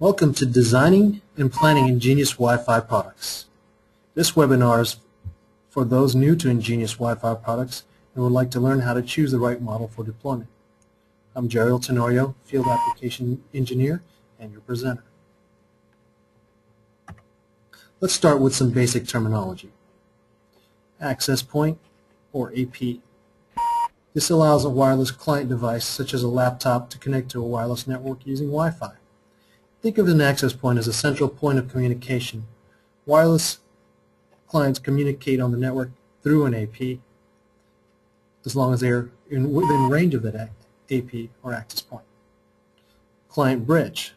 Welcome to Designing and Planning EnGenius Wi-Fi Products. This webinar is for those new to EnGenius Wi-Fi products and would like to learn how to choose the right model for deployment. I'm Jerry Tenorio, Field Application Engineer, and your presenter. Let's start with some basic terminology. Access point, or AP. This allows a wireless client device, such as a laptop, to connect to a wireless network using Wi-Fi. Think of an access point as a central point of communication. Wireless clients communicate on the network through an AP as long as they're within range of that AP or access point. Client bridge.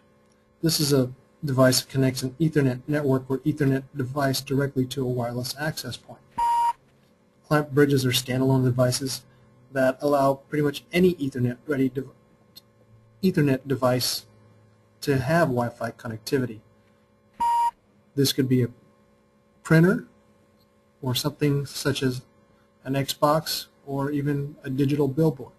This is a device that connects an Ethernet network or Ethernet device directly to a wireless access point. Client bridges are standalone devices that allow pretty much any Ethernet-ready Ethernet device to have Wi-Fi connectivity. This could be a printer or something such as an Xbox or even a digital billboard.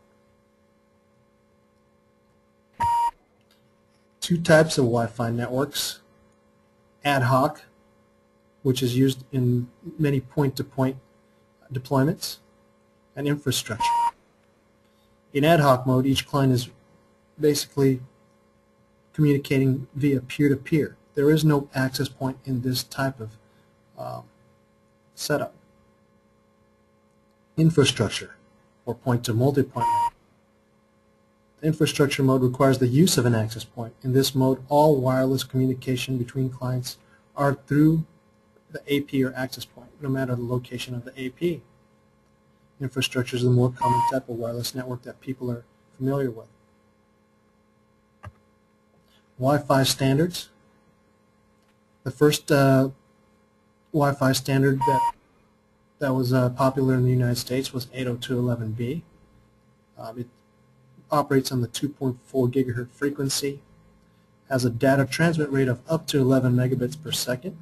Two types of Wi-Fi networks: ad hoc, which is used in many point-to-point deployments, and infrastructure. In ad hoc mode, each client is basically communicating via peer-to-peer. There is no access point in this type of setup. Infrastructure, or point-to-multipoint mode. The infrastructure mode requires the use of an access point. In this mode, all wireless communication between clients are through the AP or access point, no matter the location of the AP. Infrastructure is the more common type of wireless network that people are familiar with. Wi-Fi standards. The first Wi-Fi standard that was popular in the United States was 802.11b. It operates on the 2.4 gigahertz frequency, has a data transmit rate of up to 11 megabits per second,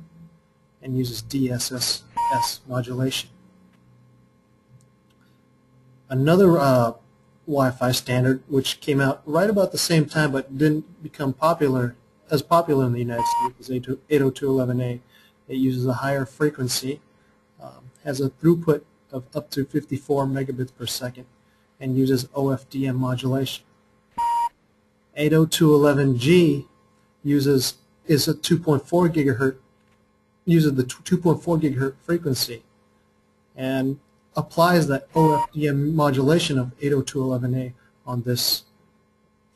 and uses DSSS modulation. Another Wi-Fi standard, which came out right about the same time but didn't become as popular in the United States, is 802.11a. It uses a higher frequency, has a throughput of up to 54 megabits per second, and uses OFDM modulation. 802.11g uses the 2.4 gigahertz frequency and applies that OFDM modulation of 802.11a on this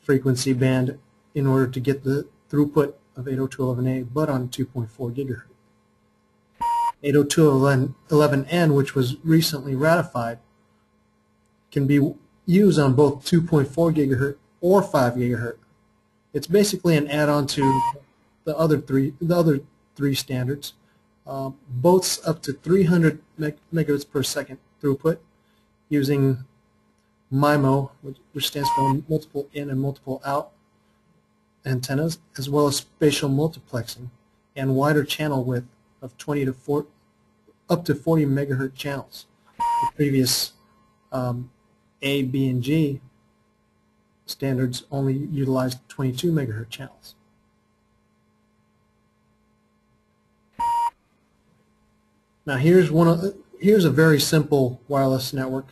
frequency band in order to get the throughput of 802.11a, but on 2.4 gigahertz. 802.11n, which was recently ratified, can be used on both 2.4 gigahertz or 5 gigahertz. It's basically an add-on to the other three standards. Both up to 300 megabits per second throughput using MIMO, which stands for multiple in and multiple out antennas, as well as spatial multiplexing and wider channel width of up to 40 megahertz channels. The previous A, B, and G standards only utilized 22 megahertz channels. Now here's a very simple wireless network,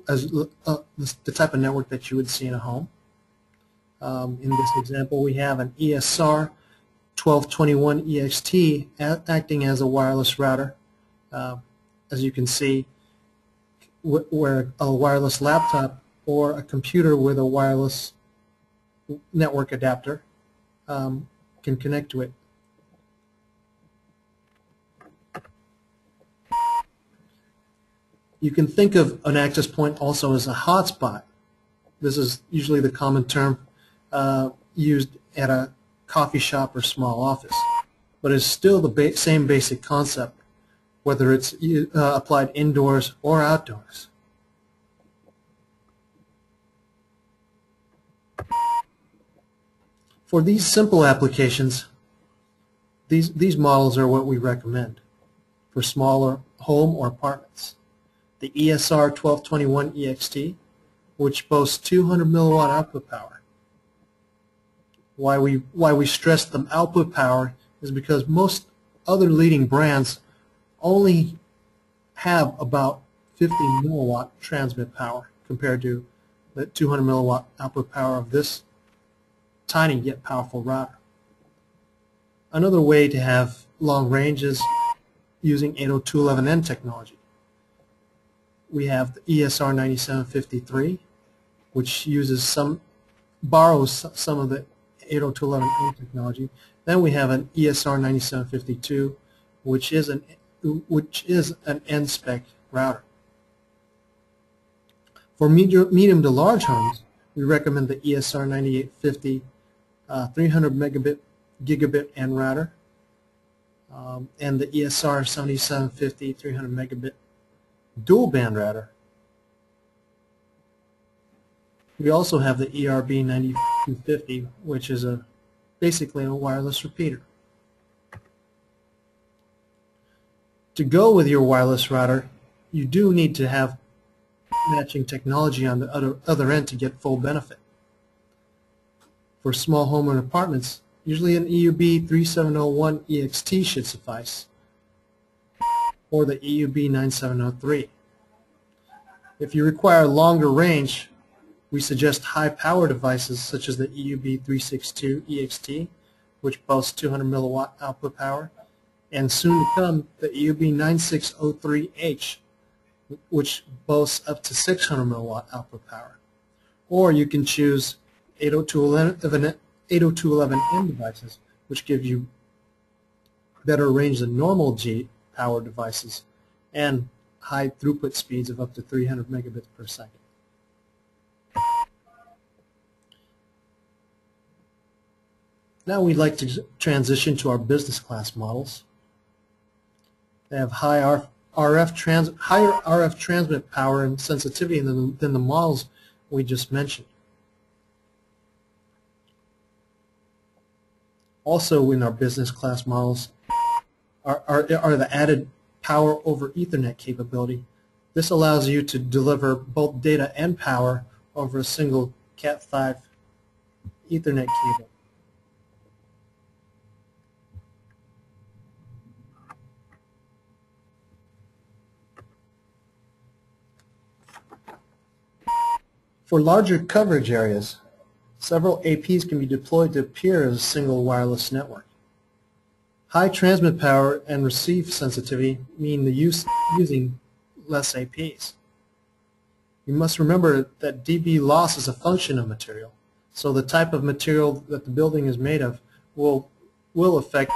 as the type of network that you would see in a home. In this example, we have an ESR 1221 EXT acting as a wireless router. As you can see, where a wireless laptop or a computer with a wireless network adapter can connect to it. You can think of an access point also as a hotspot. This is usually the common term used at a coffee shop or small office, but it's still the same basic concept, whether it's applied indoors or outdoors. For these simple applications, these models are what we recommend for smaller home or apartments. The ESR 1221 EXT, which boasts 200 milliwatt output power. Why we stress the output power is because most other leading brands only have about 50 milliwatt transmit power compared to the 200 milliwatt output power of this tiny yet powerful router. Another way to have long range is using 802.11n technology. We have the ESR 9753, which borrows some of the 802.11n technology. Then we have an ESR 9752, which is an N-spec router. For medium to large homes, we recommend the ESR 9850 300 megabit gigabit N router and the ESR 7750 300 megabit dual band router. We also have the ERB 9250, which is basically a wireless repeater. To go with your wireless router, you do need to have matching technology on the other end to get full benefit. For small home and apartments, usually an EUB 3701 EXT should suffice, or the EUB 9703. If you require longer range, we suggest high power devices such as the EUB 362 EXT, which boasts 200 milliwatt output power, and soon to come the EUB 9603H, which boasts up to 600 milliwatt output power. Or you can choose 802.11n devices, which give you better range than normal G power devices and high throughput speeds of up to 300 megabits per second. Now we'd like to transition to our business class models. They have higher RF transmit power and sensitivity than the models we just mentioned. Also in our business class models are the added power over Ethernet capability. This allows you to deliver both data and power over a single Cat5 Ethernet cable. For larger coverage areas, several APs can be deployed to appear as a single wireless network. High transmit power and receive sensitivity mean using less APs. You must remember that dB loss is a function of material, so the type of material that the building is made of will affect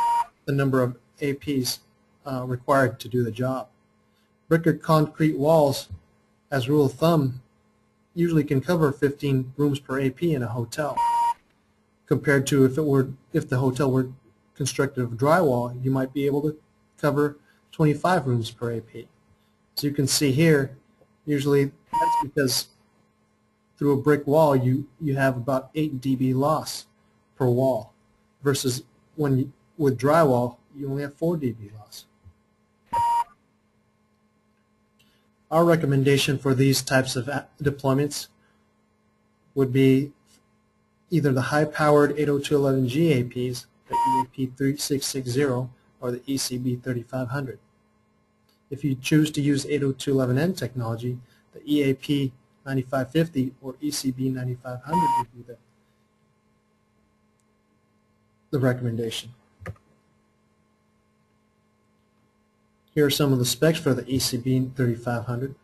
the number of APs required to do the job. Brick or concrete walls, as rule of thumb, usually can cover 15 rooms per AP in a hotel, compared to if the hotel were constructed of drywall, you might be able to cover 25 rooms per AP. So you can see here, usually that's because through a brick wall you have about 8 dB loss per wall, versus with drywall you only have 4 dB loss. Our recommendation for these types of deployments would be either the high-powered 802.11g APs, the EAP3660, or the ECB3500. If you choose to use 802.11n technology, the EAP 9550 or ECB9500 would be the recommendation. Here are some of the specs for the ECB3500.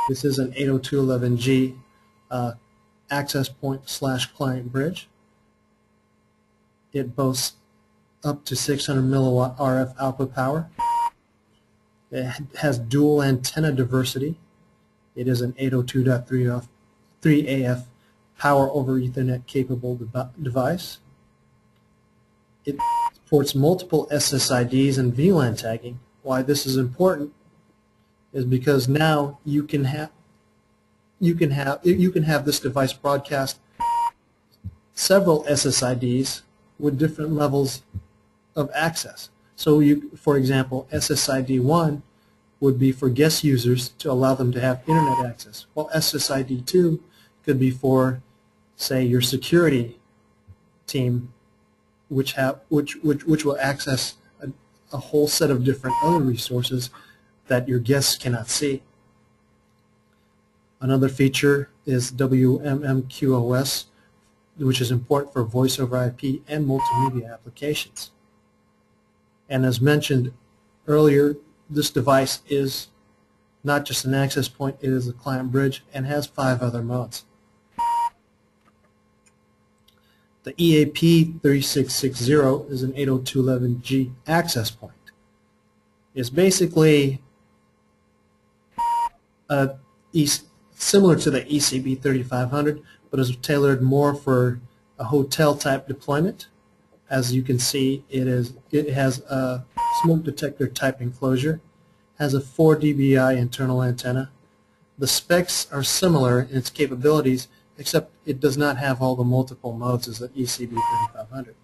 This is an 802.11g access point / client bridge. It boasts up to 600 milliwatt RF output power. It has dual antenna diversity. It is an 802.3 AF power over Ethernet capable device. It supports multiple SSIDs and VLAN tagging. Why this is important is because now you can have this device broadcast several SSIDs with different levels of access. So for example, SSID 1 would be for guest users to allow them to have internet access, while SSID 2 could be for, say, your security team which will access a whole set of different other resources that your guests cannot see. Another feature is WMMQoS, which is important for voice over IP and multimedia applications. And as mentioned earlier, this device is not just an access point, it is a client bridge and has 5 other modes. The EAP 3660 is an 802.11g access point. It's basically similar to the ECB 3500, but is tailored more for a hotel type deployment. As you can see, it has a smoke detector type enclosure, has a 4 dBi internal antenna. The specs are similar in its capabilities, except it does not have all the multiple modes as the ECB 3500.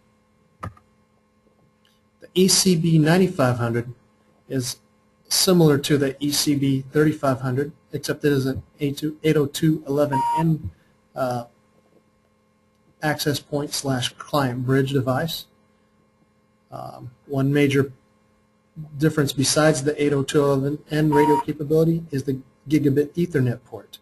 The ECB 9500 is similar to the ECB 3500, except it is an 802.11n access point / client bridge device. One major difference besides the 802.11n radio capability is the gigabit Ethernet port.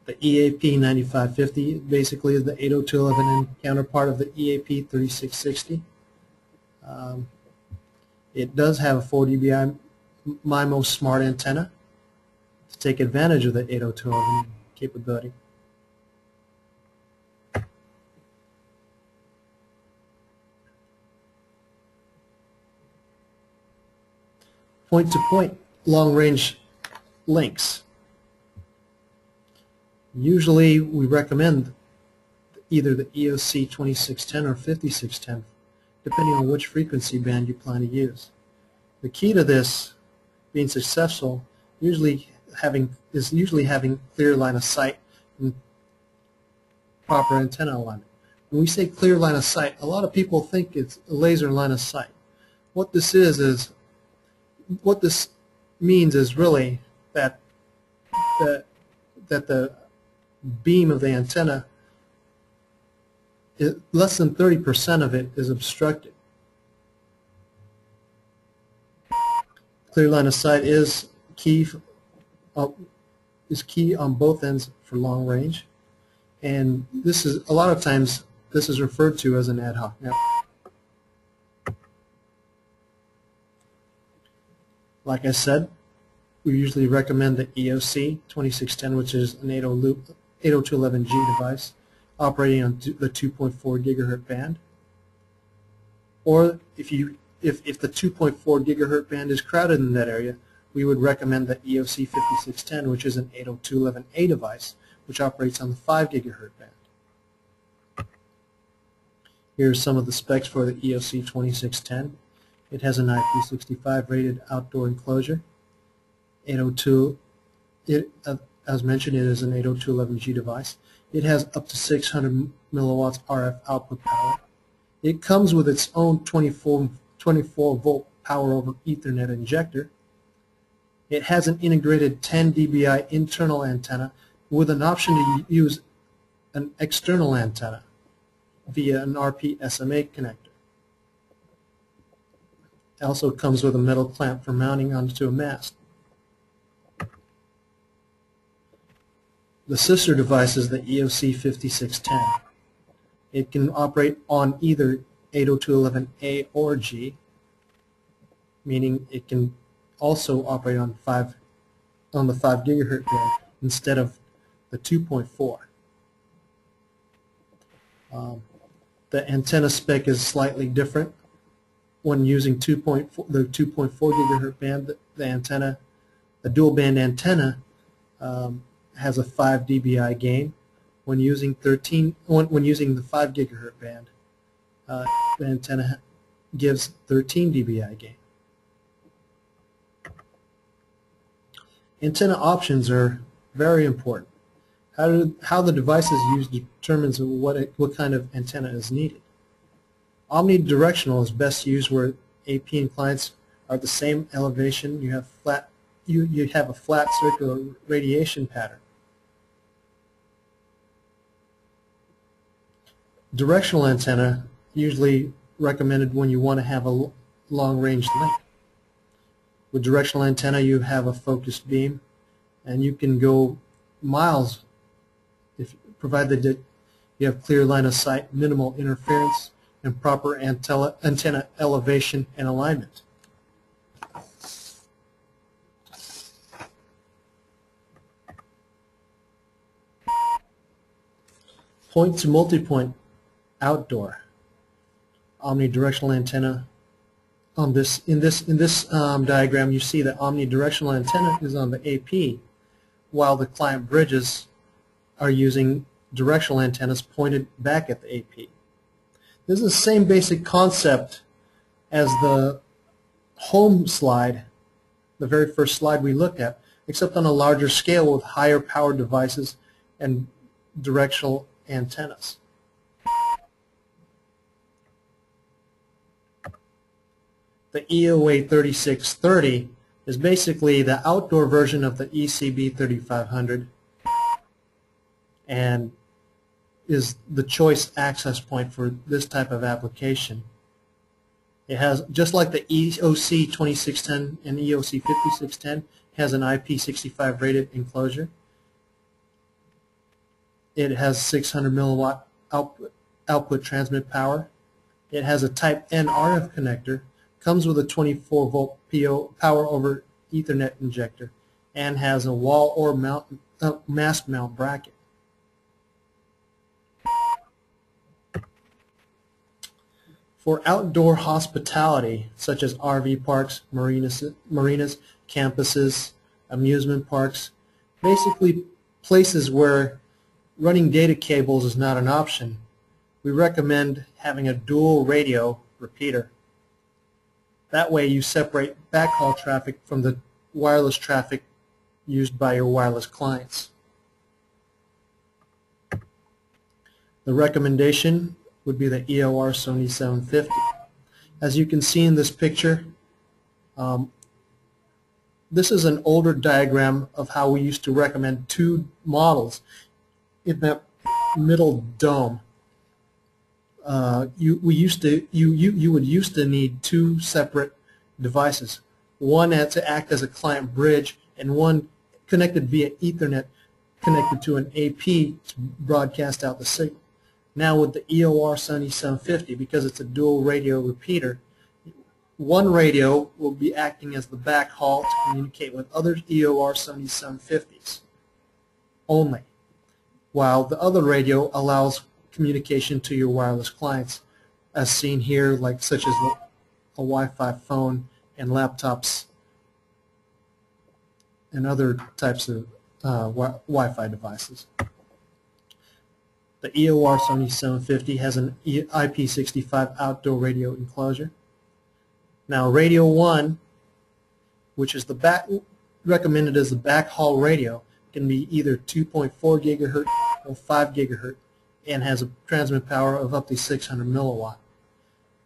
The EAP 9550 basically is the 802.11n counterpart of the EAP 3660. It does have a 4 dBi MIMO smart antenna to take advantage of the 802.11n capability. Point-to-point long-range links. Usually we recommend either the EOC 2610 or 5610, depending on which frequency band you plan to use. The key to this being successful is usually having clear line of sight and proper antenna alignment. When we say clear line of sight, a lot of people think it's a laser line of sight. What this means is really that the beam of the antenna, less than 30% of it is obstructed. Clear line of sight is key on both ends for long range, and this is a lot of times this is referred to as an ad hoc network. Like I said, we usually recommend the EOC 2610, which is an 802.11g device operating on the 2.4 gigahertz band. Or if the 2.4 gigahertz band is crowded in that area, we would recommend the EOC 5610, which is an 802.11a device, which operates on the 5 gigahertz band. Here are some of the specs for the EOC 2610. It has an IP65 rated outdoor enclosure. 802, as mentioned, it is an 802.11g device. It has up to 600 milliwatts RF output power. It comes with its own 24 volt power over Ethernet injector. It has an integrated 10 dBi internal antenna with an option to use an external antenna via an RP SMA connector. It also comes with a metal clamp for mounting onto a mast. The sister device is the EOC 5610. It can operate on either 802.11a or G, meaning it can also operate on the 5 gigahertz band instead of the 2.4. The antenna spec is slightly different. When using the 2.4 gigahertz band, the dual band antenna has a 5 dBi gain. When using the 5 gigahertz band, the antenna gives 13 dBi gain. Antenna options are very important. How the device is used determines what kind of antenna is needed. Omnidirectional is best used where AP and clients are at the same elevation. You have a flat circular radiation pattern. Directional antenna, usually recommended when you want to have a long-range link. With directional antenna, you have a focused beam, and you can go miles if provided that you have clear line of sight, minimal interference, and proper antenna elevation and alignment. Point to multipoint outdoor omnidirectional antenna. In this diagram, you see that omnidirectional antenna is on the AP, while the client bridges are using directional antennas pointed back at the AP. This is the same basic concept as the home slide, the very first slide we looked at, except on a larger scale with higher power devices and directional antennas. The EOA 3630 is basically the outdoor version of the ECB 3500 and is the choice access point for this type of application. It has, just like the EOC 2610 and EOC 5610, has an IP65 rated enclosure. It has 600 milliwatt output transmit power. It has a Type N RF connector, comes with a 24 volt PO power over Ethernet injector, and has a wall or mast mount bracket. For outdoor hospitality, such as RV parks, marinas, campuses, amusement parks, basically places where running data cables is not an option, we recommend having a dual radio repeater. That way you separate backhaul traffic from the wireless traffic used by your wireless clients. The recommendation would be the EOR Sony 750. As you can see in this picture, this is an older diagram of how we used to recommend two models in that middle dome. You would used to need two separate devices, one to act as a client bridge and one connected via Ethernet connected to an AP to broadcast out the signal. Now with the EOR Sony 750, because it's a dual radio repeater, one radio will be acting as the backhaul to communicate with other EOR Sony 750s only, while the other radio allows communication to your wireless clients, as seen here, like such as a Wi-Fi phone and laptops and other types of Wi-Fi devices. The EOR Sony 750 has an IP65 outdoor radio enclosure. Now radio 1, which is recommended as the backhaul radio, can be either 2.4 gigahertz or 5 gigahertz and has a transmit power of up to 600 milliwatt.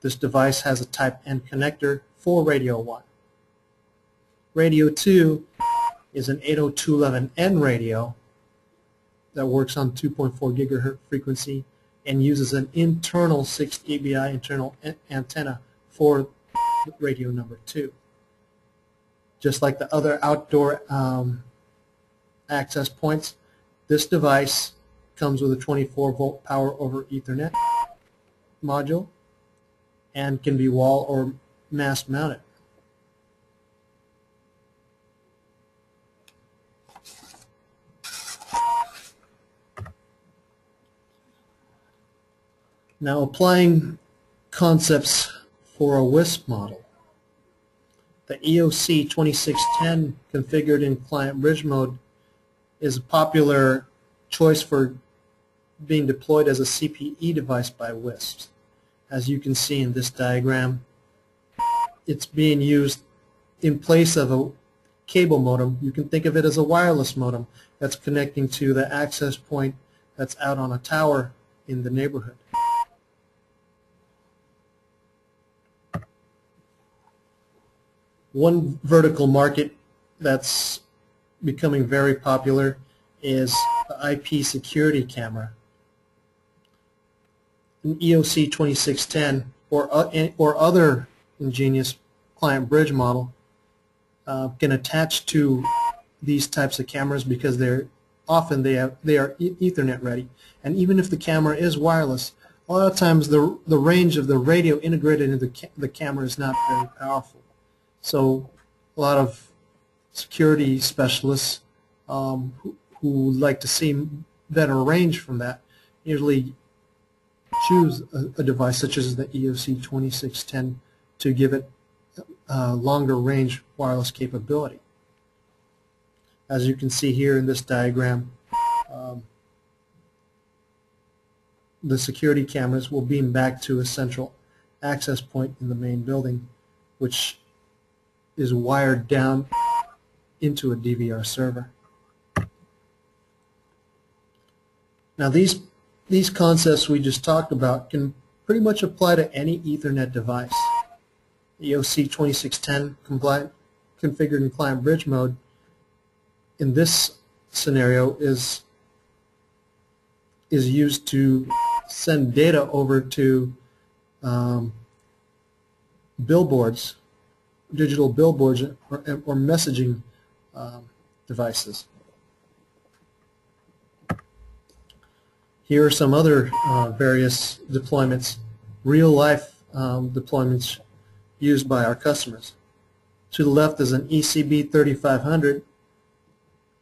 This device has a Type N connector for radio 1. Radio 2 is an 802.11n radio that works on 2.4 gigahertz frequency and uses an internal 6 dBi internal antenna for radio number 2. Just like the other outdoor access points, this device comes with a 24 volt power over Ethernet module and can be wall or mast mounted. Now applying concepts for a WISP model. The EOC 2610 configured in client bridge mode is a popular choice for being deployed as a CPE device by WISPs. As you can see in this diagram, it's being used in place of a cable modem. You can think of it as a wireless modem that's connecting to the access point that's out on a tower in the neighborhood. One vertical market that's becoming very popular is the IP security camera. an EOC 2610 or other EnGenius client bridge model can attach to these types of cameras because they are Ethernet ready. And even if the camera is wireless, a lot of times the range of the radio integrated into the camera is not very powerful. So a lot of security specialists who like to see better range from that usually choose a device such as the EOC 2610 to give it longer range wireless capability. As you can see here in this diagram, the security cameras will beam back to a central access point in the main building, which is wired down into a DVR server. Now these concepts we just talked about can pretty much apply to any Ethernet device. EOC 2610 configured in client bridge mode in this scenario is used to send data over to billboards, digital billboards, or messaging devices. Here are some other various deployments, real-life deployments used by our customers. To the left is an ECB 3500.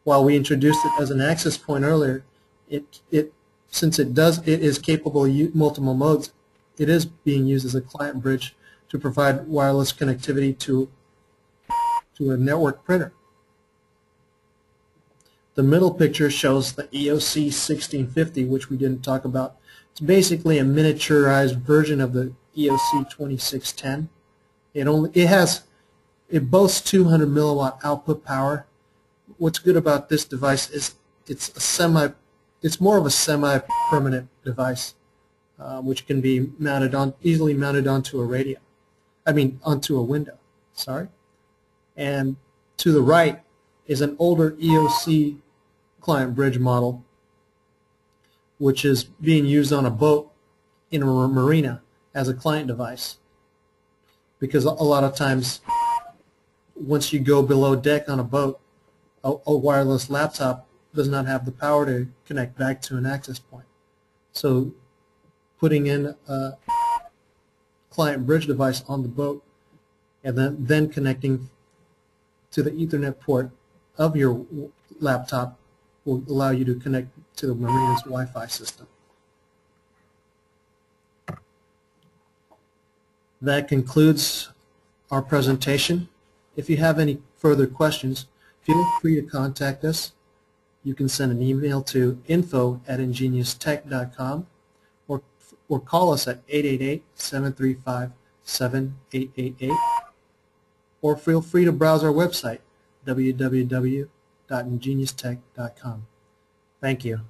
While we introduced it as an access point earlier, since it is capable of multiple modes, it is being used as a client bridge to provide wireless connectivity to a network printer. The middle picture shows the EOC 1650, which we didn't talk about. It's basically a miniaturized version of the EOC 2610. It boasts 200 milliwatt output power. What's good about this device is it's more of a semi-permanent device, which can be easily mounted onto a radio. Onto a window. Sorry. And to the right is an older EOC client bridge model, which is being used on a boat in a marina as a client device. Because a lot of times, once you go below deck on a boat, a wireless laptop does not have the power to connect back to an access point. So putting in a client bridge device on the boat and then connecting to the Ethernet port of your laptop will allow you to connect to the marina's Wi-Fi system. That concludes our presentation. If you have any further questions, feel free to contact us. You can send an email to info@engeniustech.com or call us at 888-735-7888, or feel free to browse our website, www.engeniustech.com. Thank you.